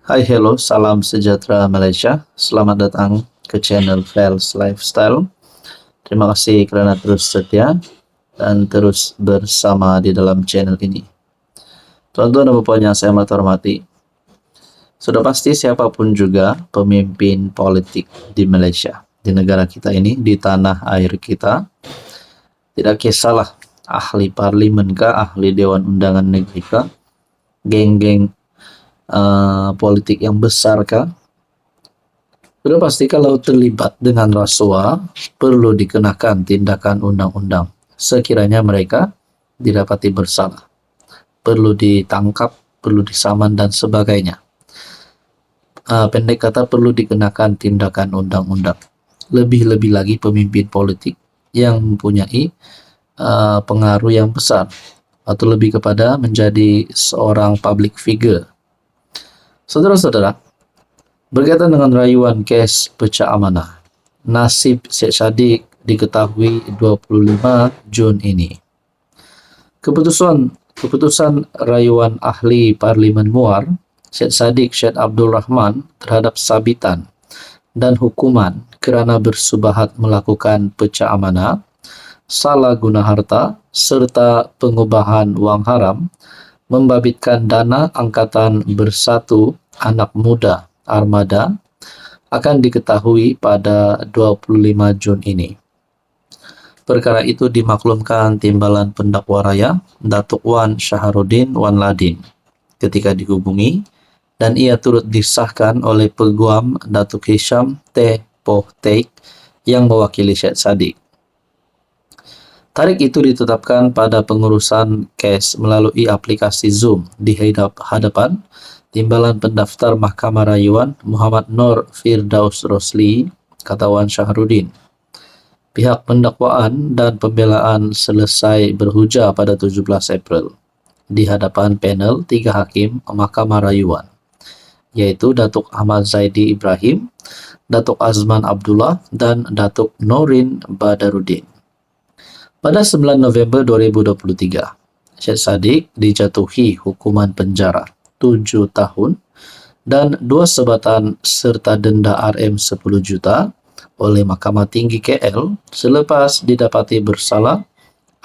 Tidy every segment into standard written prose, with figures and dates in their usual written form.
Hai, hello, salam sejahtera Malaysia. Selamat datang ke channel Fels Lifestyle. Terima kasih kerana terus setia dan terus bersama di dalam channel ini. Tuan-tuan dan puan yang saya amat hormati, sudah pasti siapapun juga pemimpin politik di Malaysia, di negara kita ini, di tanah air kita, tidak kisahlah ahli parlimen kah, ahli dewan undangan negeri kah, geng-geng politik yang besar kah, sudah pasti kalau terlibat dengan rasuah perlu dikenakan tindakan undang-undang sekiranya mereka didapati bersalah, perlu ditangkap, perlu disaman dan sebagainya. Pendek kata, perlu dikenakan tindakan undang-undang. Lebih-lebih lagi pemimpin politik yang mempunyai pengaruh yang besar atau lebih kepada menjadi seorang public figure. Saudara-saudara, berkaitan dengan rayuan kes pecah amanah, nasib Syed Saddiq diketahui 25 Jun ini. Keputusan rayuan ahli Parlimen Muar, Syed Saddiq Syed Abdul Rahman terhadap sabitan dan hukuman kerana bersubahat melakukan pecah amanah, salah guna harta serta pengubahan wang haram membabitkan dana Angkatan Bersatu Anak Muda Armada akan diketahui pada 25 Jun ini. Perkara itu dimaklumkan Timbalan Pendakwa Raya Datuk Wan Syahrudin Wan Ladin ketika dihubungi, dan ia turut disahkan oleh Peguam Datuk Hisham T. Poh Teik yang mewakili Syed Saddiq. Tarikh itu ditetapkan pada pengurusan kes melalui aplikasi Zoom di hadapan Timbalan Pendaftar Mahkamah Rayuan Muhammad Nur Firdaus Rosli, kata Wan Syahrudin. Pihak pendakwaan dan pembelaan selesai berhujah pada 17 April di hadapan panel 3 hakim Mahkamah Rayuan, yaitu Datuk Ahmad Zaidi Ibrahim, Datuk Azman Abdullah dan Datuk Norin Badaruddin. Pada 9 November 2023, Syed Saddiq dijatuhi hukuman penjara 7 tahun dan 2 sebatan serta denda RM 10 juta oleh Mahkamah Tinggi KL selepas didapati bersalah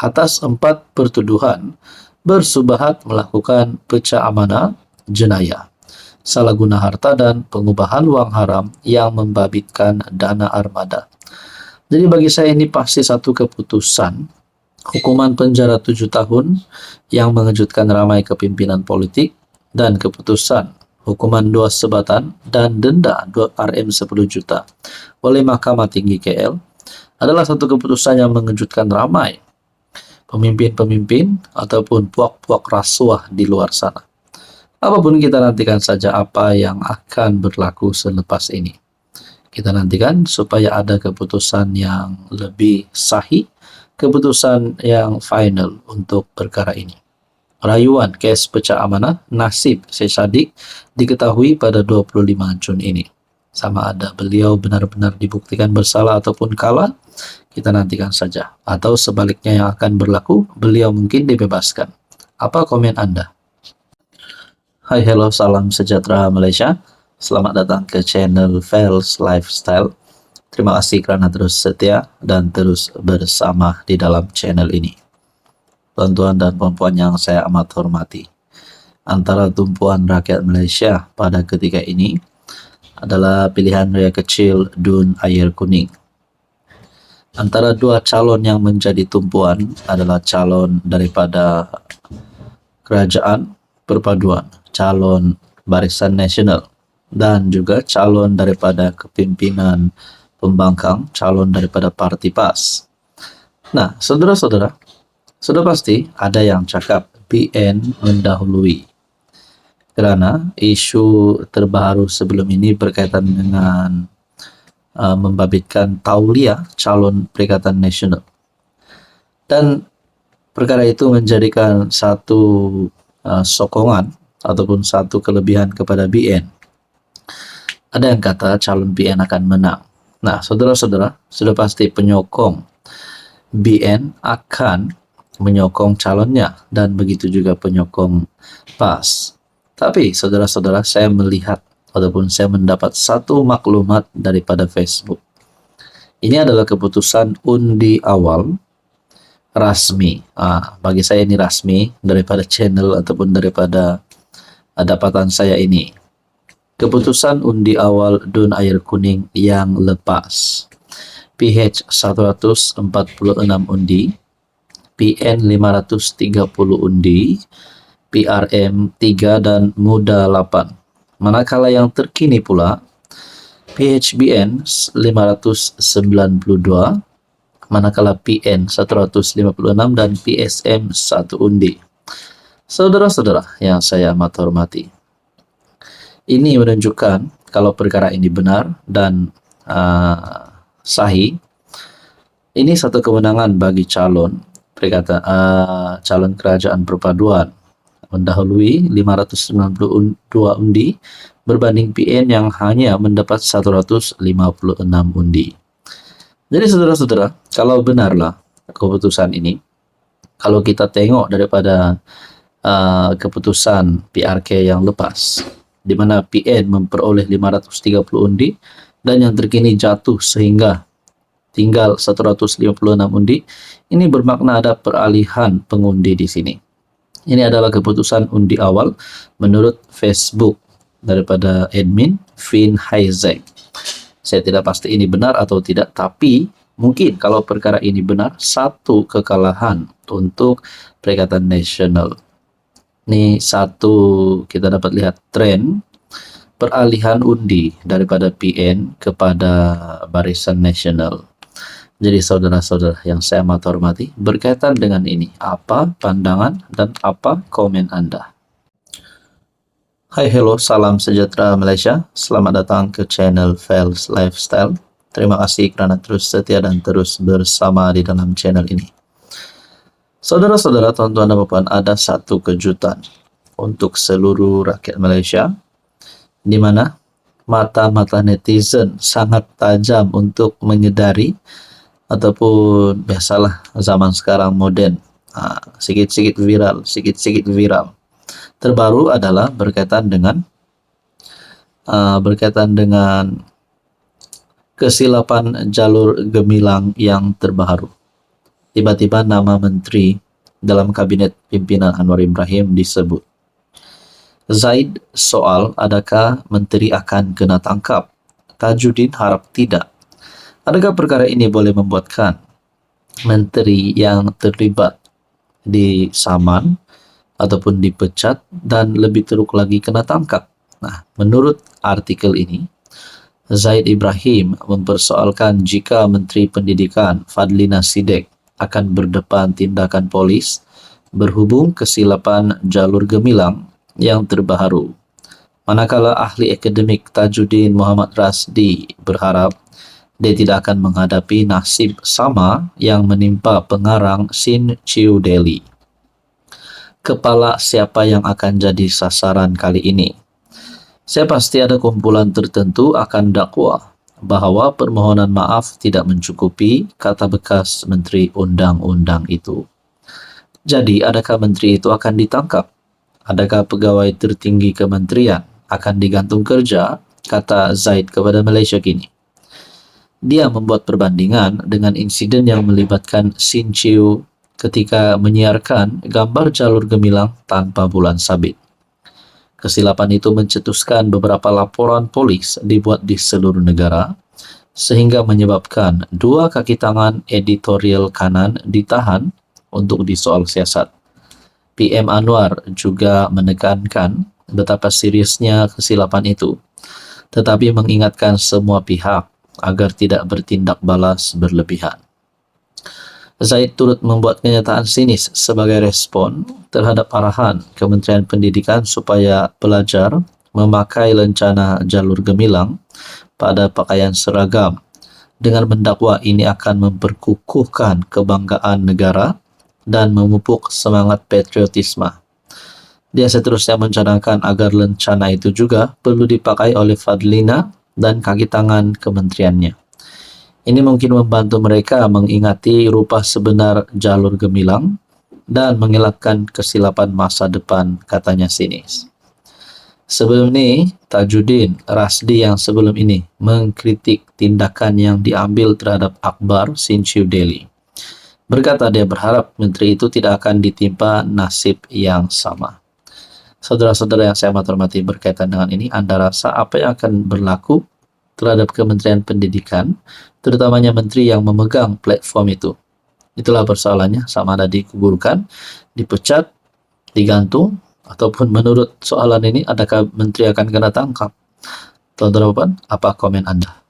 atas 4 pertuduhan bersubahat melakukan pecah amanah, jenayah, salah guna harta dan pengubahan wang haram yang membabitkan dana armada. Jadi bagi saya ini pasti satu keputusan hukuman penjara 7 tahun yang mengejutkan ramai kepimpinan politik, dan keputusan hukuman 2 sebatan dan denda RM 10 juta oleh Mahkamah Tinggi KL adalah satu keputusan yang mengejutkan ramai pemimpin-pemimpin ataupun puak-puak rasuah di luar sana. Apapun, kita nantikan saja apa yang akan berlaku selepas ini. Kita nantikan supaya ada keputusan yang lebih sahih, keputusan yang final untuk perkara ini. Rayuan kes pecah amanah nasib Syed Saddiq diketahui pada 25 Jun ini. Sama ada beliau benar-benar dibuktikan bersalah ataupun kalah, kita nantikan saja. Atau sebaliknya yang akan berlaku, beliau mungkin dibebaskan. Apa komen Anda? Hai, hello, salam sejahtera Malaysia. Selamat datang ke channel Fels Lifestyle. Terima kasih kerana terus setia dan terus bersama di dalam channel ini. Tuan-tuan dan puan-puan yang saya amat hormati, antara tumpuan rakyat Malaysia pada ketika ini adalah pilihan raya kecil Dun Air Kuning. Antara 2 calon yang menjadi tumpuan adalah calon daripada Kerajaan Perpaduan, calon Barisan Nasional, dan juga calon daripada kepimpinan pembangkang, calon daripada Parti PAS. Nah, saudara-saudara, sudah pasti ada yang cakap BN mendahului, kerana isu terbaru sebelum ini berkaitan dengan membabitkan tauliah calon Perikatan Nasional. Dan perkara itu menjadikan satu sokongan ataupun satu kelebihan kepada BN. Ada yang kata calon BN akan menang. Nah, saudara-saudara, sudah pasti penyokong BN akan menyokong calonnya, dan begitu juga penyokong PAS. Tapi saudara-saudara, saya melihat ataupun saya mendapat satu maklumat daripada Facebook. Ini adalah keputusan undi awal rasmi. Bagi saya ini rasmi daripada channel ataupun daripada dapatan saya ini. Keputusan undi awal DUN Air Kuning yang lepas. PH 146 undi, PN 530 undi, PRM 3 dan Muda 8. Manakala yang terkini pula PHBN 592, manakala PN 156 dan PSM 1 undi. Saudara-saudara yang saya amat hormati, ini menunjukkan kalau perkara ini benar dan sahih, ini satu kemenangan bagi calon kerajaan perpaduan mendahului 592 undi berbanding PN yang hanya mendapat 156 undi. Jadi saudara-saudara, kalau benarlah keputusan ini, kalau kita tengok daripada keputusan PRK yang lepas, di mana PN memperoleh 530 undi dan yang terkini jatuh sehingga tinggal 156 undi, ini bermakna ada peralihan pengundi di sini. Ini adalah keputusan undi awal menurut Facebook daripada admin Finn Heizek. Saya tidak pasti ini benar atau tidak, tapi mungkin kalau perkara ini benar, satu kekalahan untuk Perikatan Nasional. Ini satu, kita dapat lihat tren peralihan undi daripada PN kepada Barisan Nasional. Jadi saudara-saudara yang saya amat hormati, berkaitan dengan ini, apa pandangan dan apa komen Anda? Hai, hello, salam sejahtera Malaysia. Selamat datang ke channel Fels Lifestyle. Terima kasih kerana terus setia dan terus bersama di dalam channel ini. Saudara-saudara, tuan-tuan dan puan, ada satu kejutan untuk seluruh rakyat Malaysia, di mana mata-mata netizen sangat tajam untuk menyedari, ataupun biasalah zaman sekarang moden, sikit-sikit viral, sikit-sikit viral. Terbaru adalah berkaitan dengan kesilapan jalur gemilang yang terbaru. Tiba-tiba nama menteri dalam kabinet pimpinan Anwar Ibrahim disebut. Zaid soal adakah menteri akan kena tangkap? Tajuddin harap tidak. Adakah perkara ini boleh membuatkan menteri yang terlibat disaman ataupun dipecat dan lebih teruk lagi kena tangkap? Nah, menurut artikel ini, Zaid Ibrahim mempersoalkan jika Menteri Pendidikan Fadlina Sidek akan berdepan tindakan polis berhubung kesilapan jalur gemilang yang terbaru. Manakala ahli akademik Tajuddin Muhammad Rasdi berharap dia tidak akan menghadapi nasib sama yang menimpa pengarang Sin Chiu Deli. Kepala siapa yang akan jadi sasaran kali ini? Saya pasti ada kumpulan tertentu akan dakwa bahawa permohonan maaf tidak mencukupi, kata bekas Menteri Undang-Undang itu. Jadi, adakah menteri itu akan ditangkap? Adakah pegawai tertinggi kementerian akan digantung kerja, kata Zaid kepada Malaysia Kini. Dia membuat perbandingan dengan insiden yang melibatkan Sin Chiu ketika menyiarkan gambar jalur gemilang tanpa bulan sabit. Kesilapan itu mencetuskan beberapa laporan polis dibuat di seluruh negara, sehingga menyebabkan dua kaki tangan editorial kanan ditahan untuk disoal siasat. PM Anwar juga menekankan betapa seriusnya kesilapan itu, tetapi mengingatkan semua pihak agar tidak bertindak balas berlebihan. Zaid turut membuat kenyataan sinis sebagai respon terhadap arahan Kementerian Pendidikan supaya pelajar memakai lencana jalur gemilang pada pakaian seragam dengan mendakwa ini akan memperkukuhkan kebanggaan negara dan memupuk semangat patriotisme. Dia seterusnya mencadangkan agar lencana itu juga perlu dipakai oleh Fadlina dan kaki tangan kementeriannya. Ini mungkin membantu mereka mengingati rupa sebenar jalur gemilang dan mengelakkan kesilapan masa depan, katanya sinis. Sebelum ini, Tajuddin Rasdi yang sebelum ini mengkritik tindakan yang diambil terhadap Akbar Sinchu Delhi. Berkata dia berharap menteri itu tidak akan ditimpa nasib yang sama. Saudara-saudara yang saya hormati, berkaitan dengan ini, Anda rasa apa yang akan berlaku terhadap Kementerian Pendidikan, terutamanya menteri yang memegang platform itu? Itulah persoalannya, sama ada dikuburkan, dipecat, digantung, ataupun menurut soalan ini, adakah menteri akan kena tangkap? Tuan-tuan, apa komen Anda?